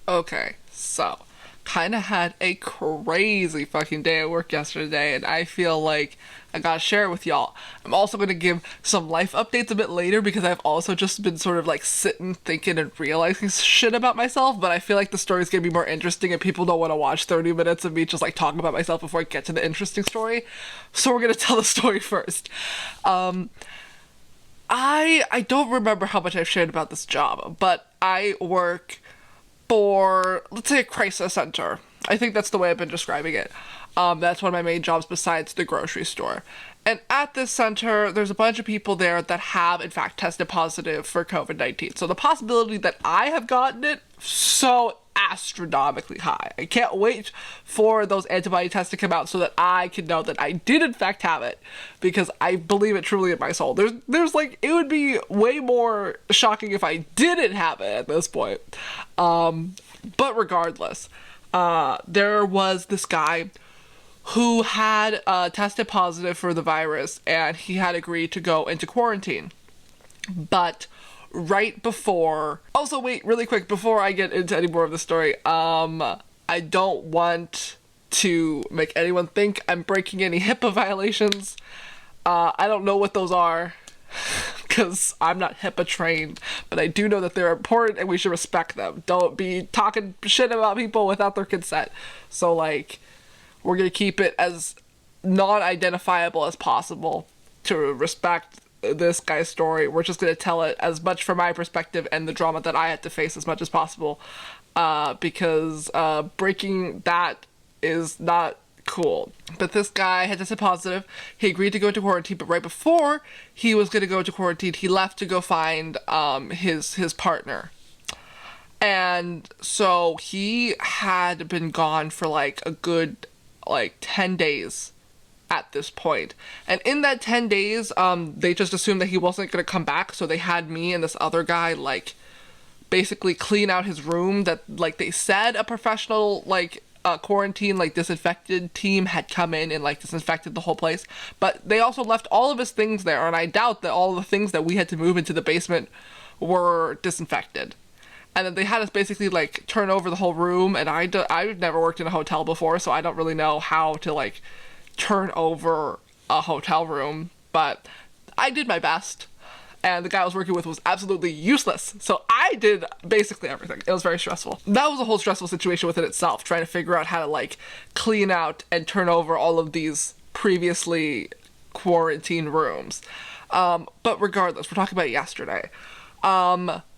Okay, so kind of had a crazy fucking day at work yesterday, and I feel like I gotta share it with y'all. I'm also gonna give some life updates a bit later because I've also just been sort of like sitting, thinking, and realizing shit about myself. But I feel like the story's gonna be more interesting, and people don't want to watch 30 minutes of me just like talking about myself before I get to the interesting story. So we're gonna tell the story first. Um, I don't remember how much I've shared about this job, but I work for, let's say, a crisis center. I think that's the way I've been describing it. That's one of my main jobs besides the grocery store. And at this center, there's a bunch of people there that have, in fact, tested positive for COVID-19. So the possibility that I have gotten it, so astronomically high. I can't wait for those antibody tests to come out so that I can know that I did in fact have it, because I believe it truly in my soul. There's like, it would be way more shocking if I didn't have it at this point. But regardless, there was this guy who had tested positive for the virus, and he had agreed to go into quarantine. But right before, also wait, really quick before I get into any more of the story, I don't want to make anyone think I'm breaking any HIPAA violations. I don't know what those are because I'm not HIPAA trained, but I do know that they're important and we should respect them. Don't be talking shit about people without their consent. So like, we're gonna keep it as non-identifiable as possible to respect this guy's story. We're just gonna tell it as much from my perspective and the drama that I had to face as much as possible, because breaking that is not cool. But this guy had tested positive. He agreed to go into quarantine, but right before he was gonna go into quarantine, he left to go find his partner. And so he had been gone for like a good like 10 days at this point. And in that 10 days, they just assumed that he wasn't going to come back. So they had me and this other guy, like, basically clean out his room that, like, they said a professional, like, quarantine, like, disinfected team had come in and, like, disinfected the whole place. But they also left all of his things there. And I doubt that all the things that we had to move into the basement were disinfected. And then they had us basically like turn over the whole room, and I've never worked in a hotel before, so I don't really know how to like turn over a hotel room, but I did my best. And the guy I was working with was absolutely useless. So I did basically everything. It was very stressful. That was a whole stressful situation within itself, trying to figure out how to like clean out and turn over all of these previously quarantined rooms. But regardless, we're talking about yesterday.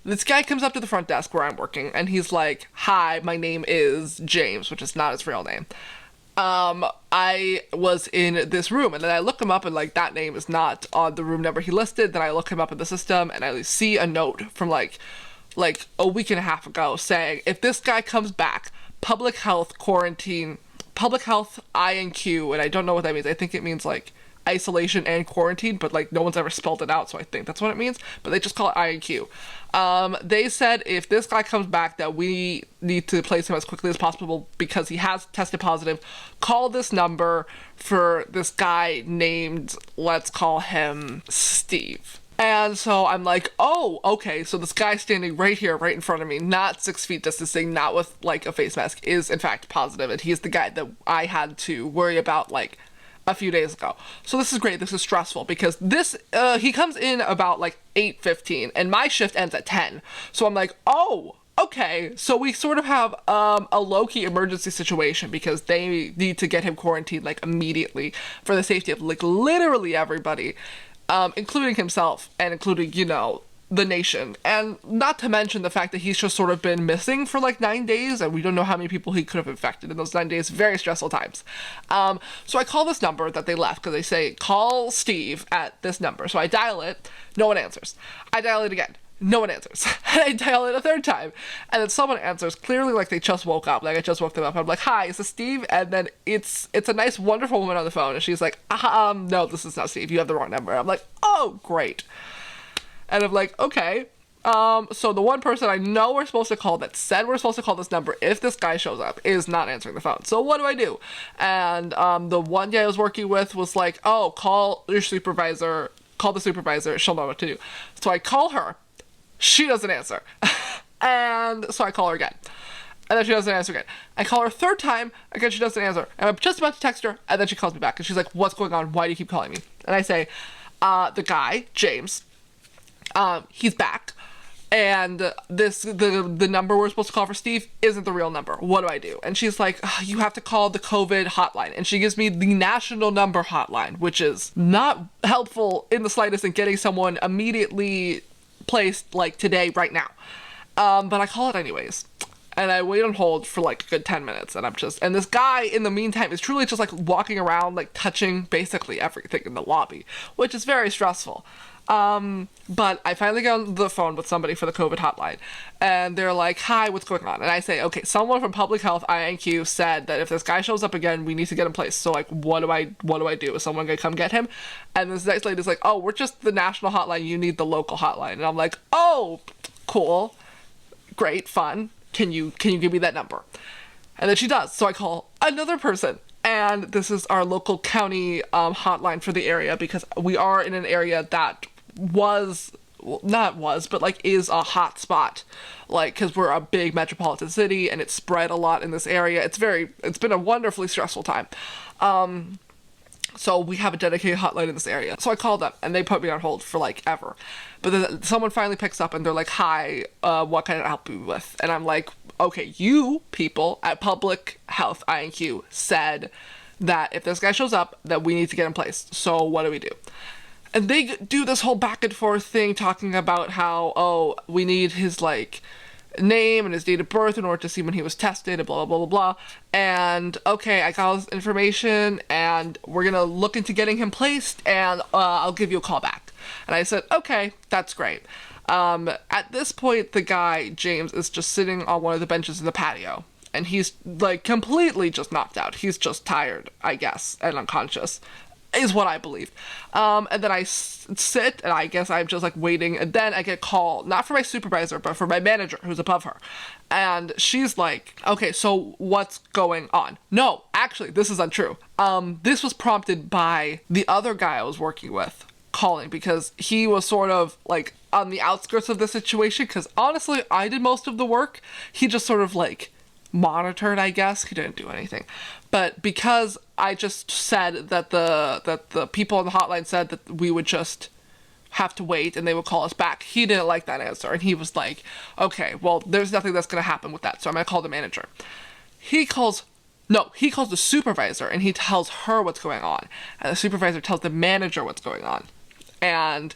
This guy comes up to the front desk where I'm working, and he's like, "Hi, my name is James," which is not his real name. I was in this room, and then I look him up, and like that name is not on the room number he listed. Then I look him up in the system, and I see a note from like a week and a half ago saying, if this guy comes back, public health quarantine, public health INQ, and I don't know what that means. I think it means like isolation and quarantine, but like no one's ever spelled it out, so I think that's what it means, but they just call it INQ. They said if this guy comes back that we need to place him as quickly as possible because he has tested positive. Call this number for this guy named, let's call him Steve. And so I'm like, oh, okay, so this guy standing right here, right in front of me, not 6 feet distancing, not with like a face mask, is in fact positive, and he's the guy that I had to worry about like a few days ago. So this is great. This is stressful because this he comes in about like 8:15 and my shift ends at 10. So I'm like, "Oh, okay." So we sort of have a low-key emergency situation because they need to get him quarantined like immediately for the safety of like literally everybody, including himself and including, you know, the nation. And not to mention the fact that he's just sort of been missing for like 9 days, and we don't know how many people he could have infected in those 9 days. Very stressful times. So I call this number that they left because they say, call Steve at this number. So I dial it. No one answers. I dial it again. No one answers. And I dial it a third time. And then someone answers, clearly like they just woke up. Like I just woke them up. I'm like, "Hi, is this Steve?" And then it's a nice, wonderful woman on the phone. And she's like, "No, this is not Steve. You have the wrong number." I'm like, "Oh, great." And I'm like, okay. So the one person I know we're supposed to call that said we're supposed to call this number if this guy shows up is not answering the phone. So what do I do? And the one guy I was working with was like, "Oh, call your supervisor. Call the supervisor. She'll know what to do." So I call her. She doesn't answer. And so I call her again. And then she doesn't answer again. I call her a third time, again she doesn't answer. And I'm just about to text her, and then she calls me back. And she's like, what's going on? Why do you keep calling me? And I say, the guy, James, he's back. And the number we're supposed to call for Steve isn't the real number. What do I do? And she's like, you have to call the COVID hotline. And she gives me the national number hotline, which is not helpful in the slightest in getting someone immediately placed like today, right now. But I call it anyways. And I wait on hold for like a good 10 minutes. And this guy in the meantime is truly just like walking around, like touching basically everything in the lobby, which is very stressful. But I finally get on the phone with somebody for the COVID hotline, and they're like, hi, what's going on? And I say, okay, someone from Public Health INQ said that if this guy shows up again, we need to get him placed. So like, what do I do? Is someone gonna come get him? And this next lady's like, oh, we're just the national hotline. You need the local hotline. And I'm like, oh, cool. Great, fun. Can you give me that number? And then she does. So I call another person. And this is our local county hotline for the area, because we are in an area that is a hot spot, like, because we're a big metropolitan city and it's spread a lot in this area. It's been a wonderfully stressful time. So we have a dedicated hotline in this area. So I called them and they put me on hold for like ever. But then someone finally picks up and they're like, hi, what can I help you with? And I'm like, okay, you people at Public Health INQ said that if this guy shows up, that we need to get him placed. So what do we do? And they do this whole back and forth thing talking about how, oh, we need his like name and his date of birth in order to see when he was tested and blah, blah, blah, blah, blah. And okay, I got all this information and we're going to look into getting him placed and I'll give you a call back. And I said, okay, that's great. At this point, the guy, James, is just sitting on one of the benches in the patio. And he's like completely just knocked out. He's just tired, I guess, and unconscious, is what I believe. And then I sit, and I guess I'm just like waiting. And then I get a call, not for my supervisor, but for my manager, who's above her. And she's like, okay, so what's going on? No, actually, this is untrue. This was prompted by the other guy I was working with calling, because he was sort of like on the outskirts of the situation, because honestly, I did most of the work. He just sort of like monitored, I guess. He didn't do anything. But because I just said that the people on the hotline said that we would just have to wait and they would call us back, he didn't like that answer. And he was like, okay, well, there's nothing that's going to happen with that, so I'm going to call the manager. He calls the supervisor and he tells her what's going on. And the supervisor tells the manager what's going on. And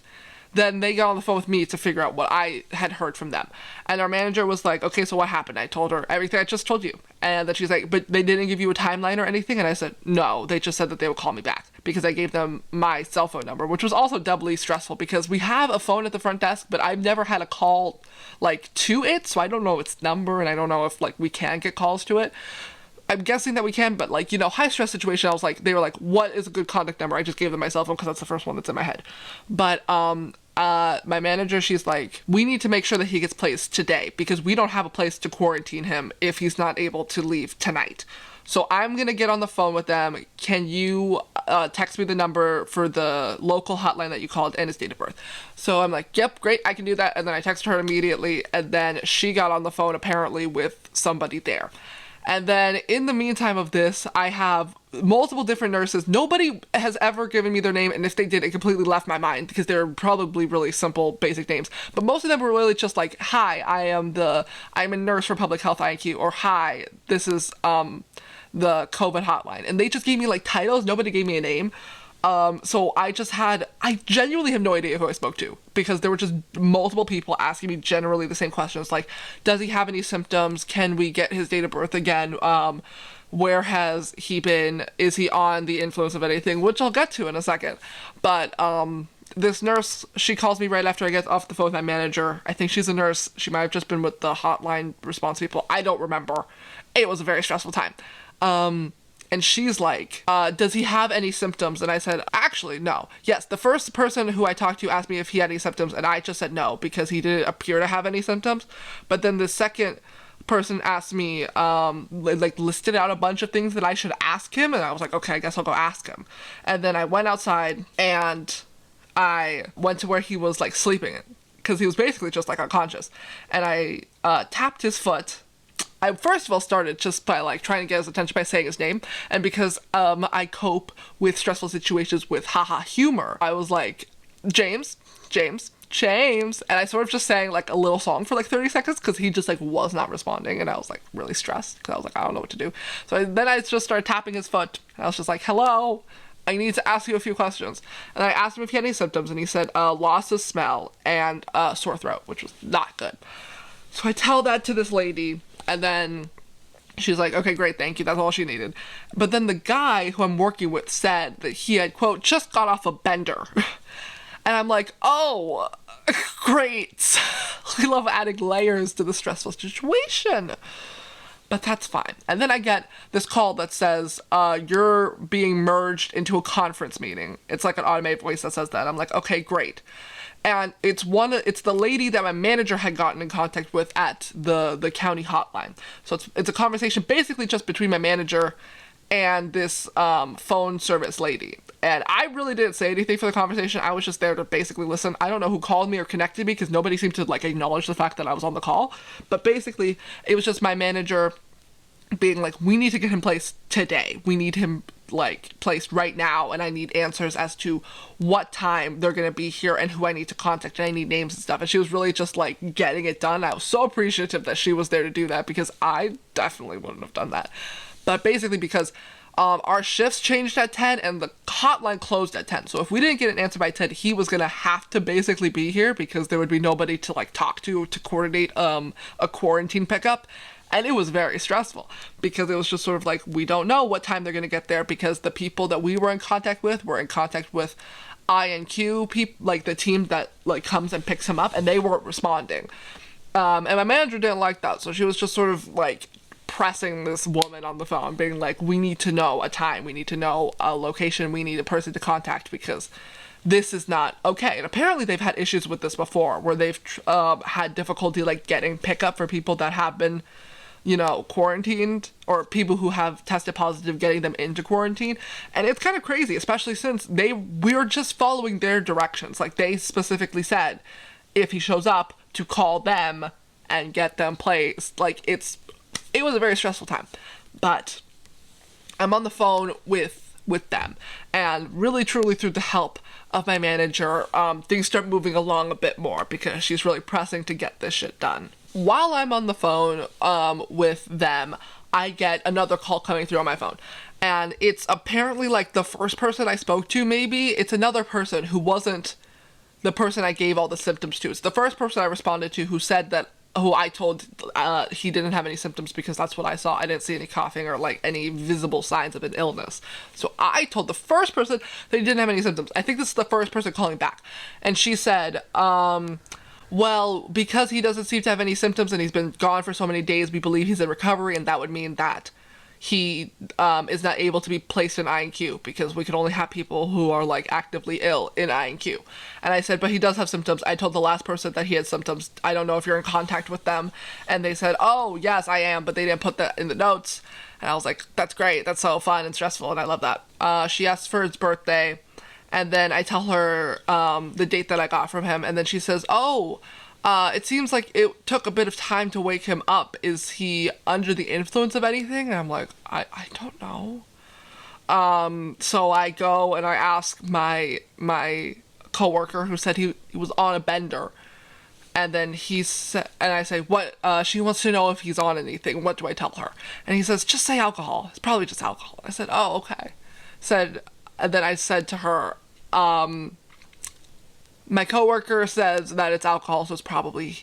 then they got on the phone with me to figure out what I had heard from them. And our manager was like, okay, so what happened? I told her everything I just told you. And then she's like, but they didn't give you a timeline or anything? And I said, no, they just said that they would call me back, because I gave them my cell phone number, which was also doubly stressful because we have a phone at the front desk, but I've never had a call like to it. So I don't know its number, and I don't know if like we can get calls to it. I'm guessing that we can, but like, high stress situation, I was like, they were like, what is a good contact number? I just gave them my cell phone because that's the first one that's in my head. But my manager, she's like, we need to make sure that he gets placed today, because we don't have a place to quarantine him if he's not able to leave tonight. So I'm going to get on the phone with them. Can you text me the number for the local hotline that you called and his date of birth? So I'm like, yep, great, I can do that. And then I texted her immediately, and then she got on the phone apparently with somebody there. And then in the meantime of this, I have multiple different nurses. Nobody has ever given me their name, and if they did, it completely left my mind, because they're probably really simple, basic names. But most of them were really just like, hi, I'm a nurse for Public Health IQ, or hi, this is the COVID hotline. And they just gave me like titles. Nobody gave me a name. So I genuinely have no idea who I spoke to, because there were just multiple people asking me generally the same questions, like, does he have any symptoms? Can we get his date of birth again? Where has he been? Is he on the influence of anything? Which I'll get to in a second. But, this nurse, she calls me right after I get off the phone with my manager. I think she's a nurse. She might have just been with the hotline response people. I don't remember. It was a very stressful time. And she's like, does he have any symptoms? And I said, actually, no. Yes, the first person who I talked to asked me if he had any symptoms, and I just said no, because he didn't appear to have any symptoms. But then the second person asked me, like listed out a bunch of things that I should ask him, and I was like, okay, I guess I'll go ask him. And then I went outside, and I went to where he was like sleeping, because he was basically just like unconscious. And I tapped his foot, I first of all started just by like trying to get his attention by saying his name, and because I cope with stressful situations with haha humor, I was like, James, James, James, and I sort of just sang like a little song for like 30 seconds because he just like was not responding, and I was like really stressed because I was like, I don't know what to do. So then I just started tapping his foot, and I was just like, hello, I need to ask you a few questions. And I asked him if he had any symptoms, and he said loss of smell and sore throat, which was not good. So I tell that to this lady, and then she's like, okay, great, thank you, that's all she needed. But then the guy who I'm working with said that he had, quote, just got off a bender. And I'm like, oh, great. We love adding layers to the stressful situation. But that's fine. And then I get this call that says, you're being merged into a conference meeting. It's like an automated voice that says that. I'm like, okay, great. And it's the lady that my manager had gotten in contact with at the county hotline. So it's a conversation basically just between my manager and this phone service lady. And I really didn't say anything for the conversation. I was just there to basically listen. I don't know who called me or connected me because nobody seemed to like acknowledge the fact that I was on the call. But basically, it was just my manager being like, we need to get him placed today. We need him like placed right now, and I need answers as to what time they're gonna be here and who I need to contact, and I need names and stuff. And she was really just like getting it done. I was so appreciative that she was there to do that because I definitely wouldn't have done that. But basically because our shifts changed at 10 and the hotline closed at 10. So if we didn't get an answer by 10, he was going to have to basically be here because there would be nobody to like talk to coordinate a quarantine pickup. And it was very stressful because it was just sort of like, we don't know what time they're going to get there because the people that we were in contact with were in contact with INQ people, like the team that like comes and picks him up, and they weren't responding. And my manager didn't like that. So she was just sort of like pressing this woman on the phone, being like, we need to know a time, we need to know a location, we need a person to contact because this is not okay. And apparently they've had issues with this before where they've had difficulty like getting pickup for people that have been, you know, quarantined, or people who have tested positive, getting them into quarantine. And it's kind of crazy, especially since we're just following their directions. Like they specifically said if he shows up to call them and get them placed. Like it was a very stressful time, but I'm on the phone with them, and really truly through the help of my manager, things start moving along a bit more because she's really pressing to get this shit done. While I'm on the phone with them, I get another call coming through on my phone, and it's apparently like the first person I spoke to. Maybe it's another person who wasn't the person I gave all the symptoms to. It's the first person I responded to who I told he didn't have any symptoms because that's what I saw. I didn't see any coughing or like any visible signs of an illness. So I told the first person that he didn't have any symptoms. I think this is the first person calling back. And she said, well, because he doesn't seem to have any symptoms and he's been gone for so many days, we believe he's in recovery, and that would mean that he is not able to be placed in INQ because we could only have people who are like actively ill in INQ. And I said, but he does have symptoms. I told the last person that he had symptoms. I don't know if you're in contact with them. And they said, oh, yes, I am, but they didn't put that in the notes. And I was like, that's great. That's so fun and stressful, and I love that. She asked for his birthday, and then I tell her the date that I got from him, and then she says, oh, it seems like it took a bit of time to wake him up. Is he under the influence of anything? And I'm like, I don't know. So I go and I ask my coworker who said he was on a bender. And then and I say, what, she wants to know if he's on anything. What do I tell her? And he says, just say alcohol. It's probably just alcohol. I said, oh, okay. And then I said to her, my coworker says that it's alcohol, so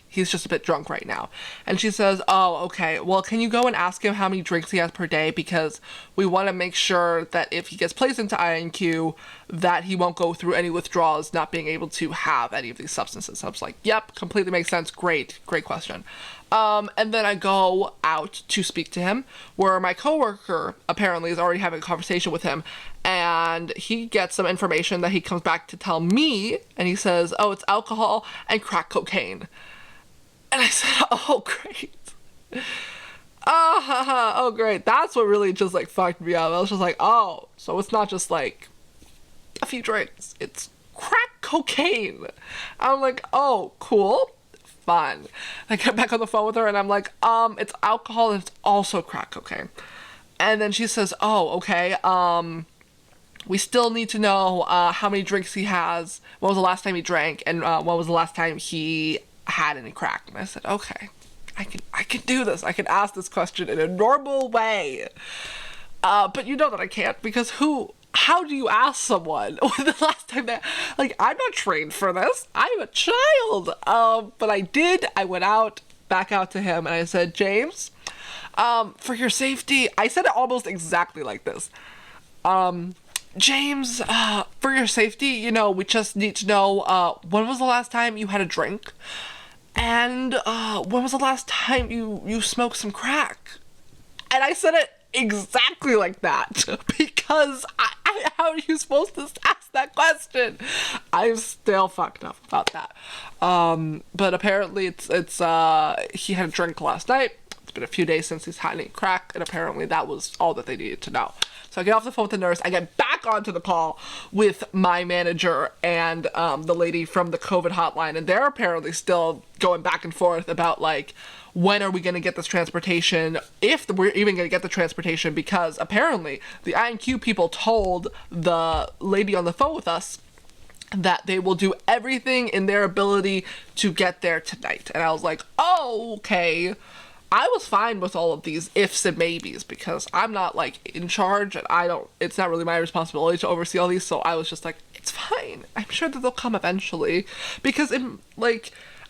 he's just a bit drunk right now. And she says, oh, okay, well, can you go and ask him how many drinks he has per day? Because we want to make sure that if he gets placed into INQ, that he won't go through any withdrawals, not being able to have any of these substances. I was like, yep, completely makes sense. Great question. And then I go out to speak to him, where my coworker apparently is already having a conversation with him, and he gets some information that he comes back to tell me, and he says, oh, it's alcohol and crack cocaine. And I said, oh, great. Oh, great. That's what really just like fucked me up. I was just like, oh, so it's not just like a few drinks, it's crack cocaine. I'm like, oh, cool. fun. I get back on the phone with her and I'm like, it's alcohol and it's also crack cocaine. And then she says, oh, okay, we still need to know how many drinks he has, when was the last time he drank, and when was the last time he had any crack. And I said, okay, I can do this. I can ask this question in a normal way. But you know that I can't, because how do you ask someone when the last time that, like, I'm not trained for this. I'm a child. But I did. I went back out to him, and I said, James, for your safety, I said it almost exactly like this. James, for your safety, we just need to know, when was the last time you had a drink? And, when was the last time you smoked some crack? And I said it exactly like that, because how are you supposed to ask that question? I'm still fucked up about that. But apparently it's he had a drink last night. It's been a few days since he's had any crack, and apparently that was all that they needed to know. So I get off the phone with the nurse, I get back onto the call with my manager and the lady from the COVID hotline, and they're apparently still going back and forth about, like, when are we going to get this transportation, if we're even going to get the transportation, because apparently the INQ people told the lady on the phone with us that they will do everything in their ability to get there tonight. And I was like, oh, okay. I was fine with all of these ifs and maybes, because I'm not, like, in charge, and it's not really my responsibility to oversee all these, so I was just like, it's fine. I'm sure that they'll come eventually, because,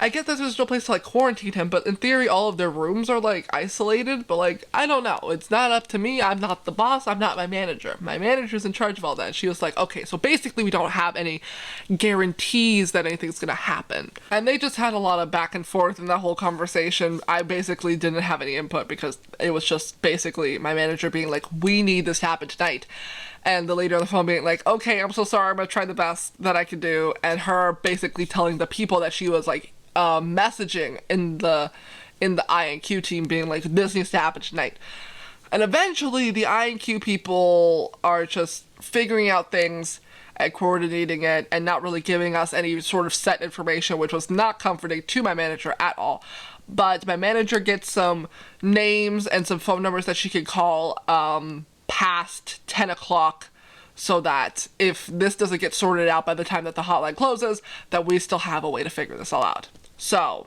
I get that there's no place to, like, quarantine him, but in theory, all of their rooms are, like, isolated, but, like, I don't know. It's not up to me. I'm not the boss. I'm not my manager. My manager's in charge of all that. And she was like, okay, so basically we don't have any guarantees that anything's gonna happen. And they just had a lot of back and forth in that whole conversation. I basically didn't have any input, because it was just basically my manager being like, we need this to happen tonight. And the lady on the phone being like, okay, I'm so sorry, I'm gonna try the best that I can do. And her basically telling the people that she was, like, messaging in the INQ team being like, this needs to happen tonight. And eventually the INQ people are just figuring out things and coordinating it and not really giving us any sort of set information, which was not comforting to my manager at all. But my manager gets some names and some phone numbers that she could call past 10 o'clock, so that if this doesn't get sorted out by the time that the hotline closes, that we still have a way to figure this all out. So,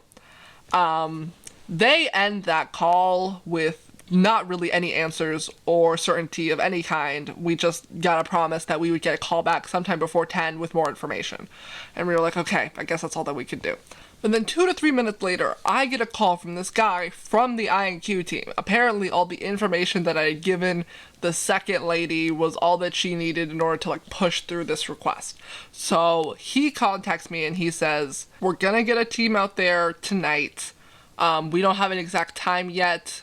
they end that call with not really any answers or certainty of any kind. We just got a promise that we would get a call back sometime before 10 with more information. And we were like, okay, I guess that's all that we could do. But then 2 to 3 minutes later, I get a call from this guy from the INQ team. Apparently, all the information that I had given the second lady was all that she needed in order to, like, push through this request. So he contacts me and he says, we're gonna get a team out there tonight. We don't have an exact time yet,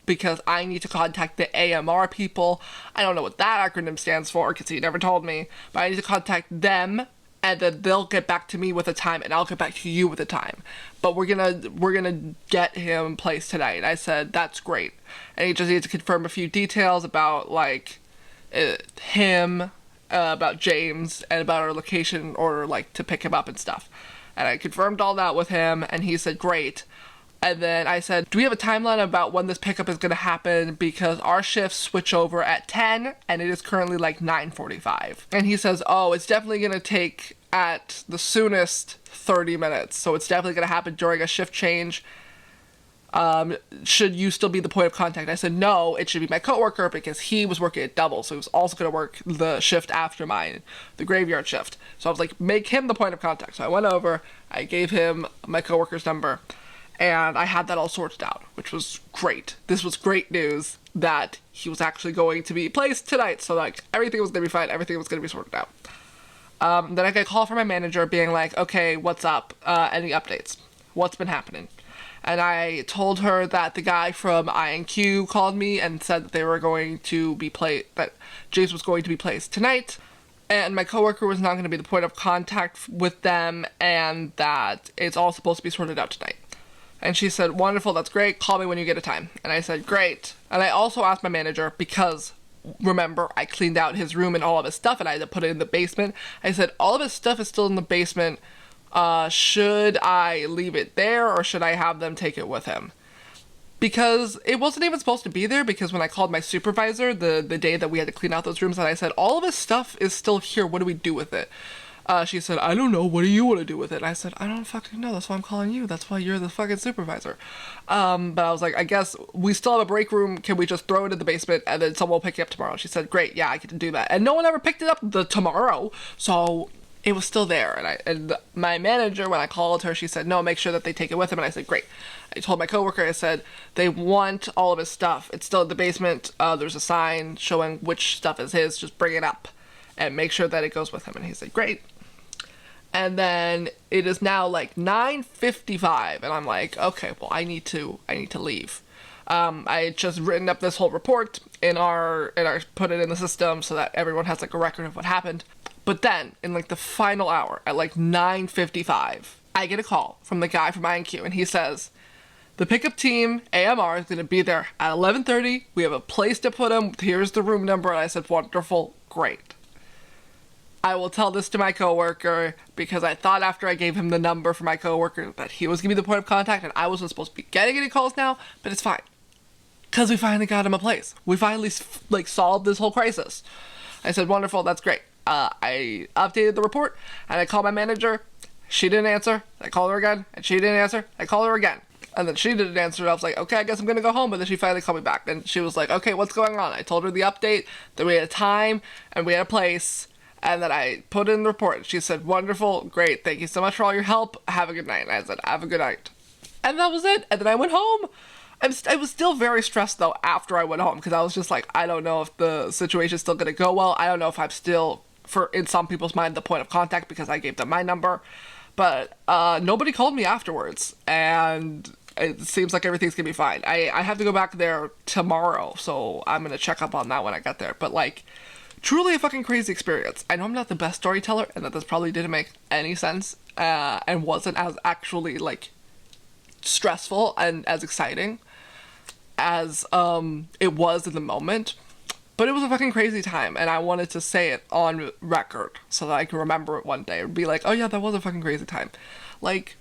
because I need to contact the AMR people. I don't know what that acronym stands for, because he never told me, but I need to contact them, and then they'll get back to me with a time, and I'll get back to you with a time. But we're gonna get him placed tonight. I said, that's great. And he just needs to confirm a few details about, like, him, about James, and about our location, or, like, to pick him up and stuff. And I confirmed all that with him, and he said, great. And then I said, do we have a timeline about when this pickup is going to happen? Because our shifts switch over at 10, and it is currently like 9:45. And he says, oh, it's definitely going to take, at the soonest, 30 minutes. So it's definitely going to happen during a shift change. Should you still be the point of contact? I said, no, it should be my coworker, because he was working at double. So he was also going to work the shift after mine, the graveyard shift. So I was like, make him the point of contact. So I went over, I gave him my coworker's number, and I had that all sorted out, which was great. This was great news that he was actually going to be placed tonight. So, like, everything was going to be fine. Everything was going to be sorted out. Then I got a call from my manager being like, okay, what's up? Any updates? What's been happening? And I told her that the guy from INQ called me and said that they were going to be that James was going to be placed tonight, and my coworker was not going to be the point of contact with them, and that it's all supposed to be sorted out tonight. And she said, wonderful, that's great, call me when you get a time. And I said, great. And I also asked my manager, because, remember, I cleaned out his room and all of his stuff, and I had to put it in the basement. I said, all of his stuff is still in the basement, Should I leave it there or should I have them take it with him? Because it wasn't even supposed to be there, because when I called my supervisor the day that we had to clean out those rooms, and I said, all of his stuff is still here, what do we do with it? She said, I don't know, what do you want to do with it? And I said, I don't fucking know, that's why I'm calling you, that's why you're the fucking supervisor. But I was like, I guess we still have a break room, can we just throw it in the basement and then someone will pick it up tomorrow? She said, great, yeah, I can do that. And no one ever picked it up tomorrow, so it was still there. And my manager, when I called her, she said, no, make sure that they take it with them. And I said, great. I told my coworker, I said, they want all of his stuff. It's still in the basement. There's a sign showing which stuff is his. Just bring it up and make sure that it goes with him. And he said, great. And then it is now like 9:55, and I'm like, okay, well, I need to leave. I had just written up this whole report in our put it in the system so that everyone has like a record of what happened. But then, in like the final hour, at like 9:55, I get a call from the guy from INQ, and he says, the pickup team, AMR, is going to be there at 11:30. We have a place to put him. Here's the room number. And I said, wonderful, great. I will tell this to my coworker, because I thought after I gave him the number for my coworker that he was going to be the point of contact, and I wasn't supposed to be getting any calls now, but it's fine. Because we finally got him a place. We finally, like, solved this whole crisis. I said, wonderful, that's great. I updated the report, and I called my manager. She didn't answer. I called her again, and she didn't answer. I called her again, and then she didn't answer. I was like, okay, I guess I'm going to go home. But then she finally called me back, and she was like, okay, what's going on? I told her the update, that we had a time, and we had a place, and then I put in the report. She said, wonderful, great, thank you so much for all your help. Have a good night. And I said, have a good night. And that was it. And then I went home. I was still very stressed, though, after I went home, because I was just like, I don't know if the situation's still going to go well. I don't know if I'm still, in some people's mind, the point of contact, because I gave them my number. But nobody called me afterwards, and it seems like everything's going to be fine. I have to go back there tomorrow, so I'm going to check up on that when I get there. But, like, truly a fucking crazy experience. I know I'm not the best storyteller, and that this probably didn't make any sense, and wasn't as actually, like, stressful and as exciting as it was in the moment. But it was a fucking crazy time, and I wanted to say it on record so that I can remember it one day and be like, oh yeah, that was a fucking crazy time. Like,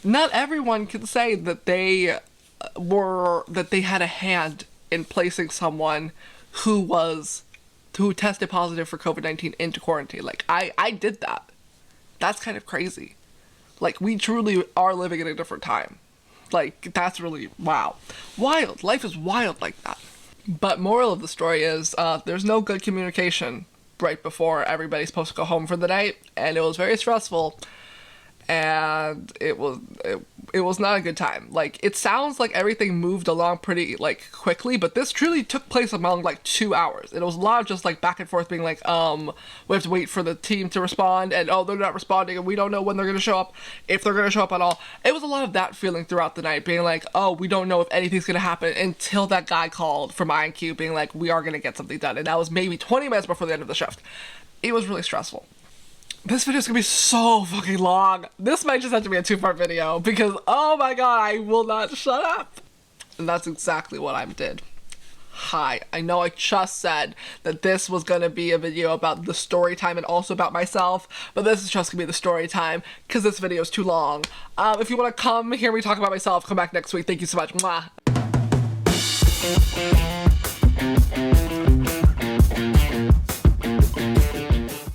not everyone can say that they had a hand in placing someone who tested positive for COVID-19 into quarantine. Like, I did that. That's kind of crazy. Like, we truly are living in a different time. Like, that's really, wow. Wild. Life is wild like that. But moral of the story is, there's no good communication right before everybody's supposed to go home for the night, and it was very stressful, and it was not a good time. Like, it sounds like everything moved along pretty, like, quickly, but this truly took place among, like, 2 hours. It was a lot of just, like, back and forth being like, we have to wait for the team to respond, and, oh, they're not responding, and we don't know when they're gonna show up, if they're gonna show up at all. It was a lot of that feeling throughout the night, being like, oh, we don't know if anything's gonna happen, until that guy called from INQ, being like, we are gonna get something done, and that was maybe 20 minutes before the end of the shift. It was really stressful. This video's gonna be so fucking long. This might just have to be a 2-part video, because, oh my god, I will not shut up. And that's exactly what I did. Hi, I know I just said that this was gonna be a video about the story time and also about myself, but this is just gonna be the story time, because this video is too long. If you want to come hear me talk about myself, come back next week. Thank you so much. Mwah.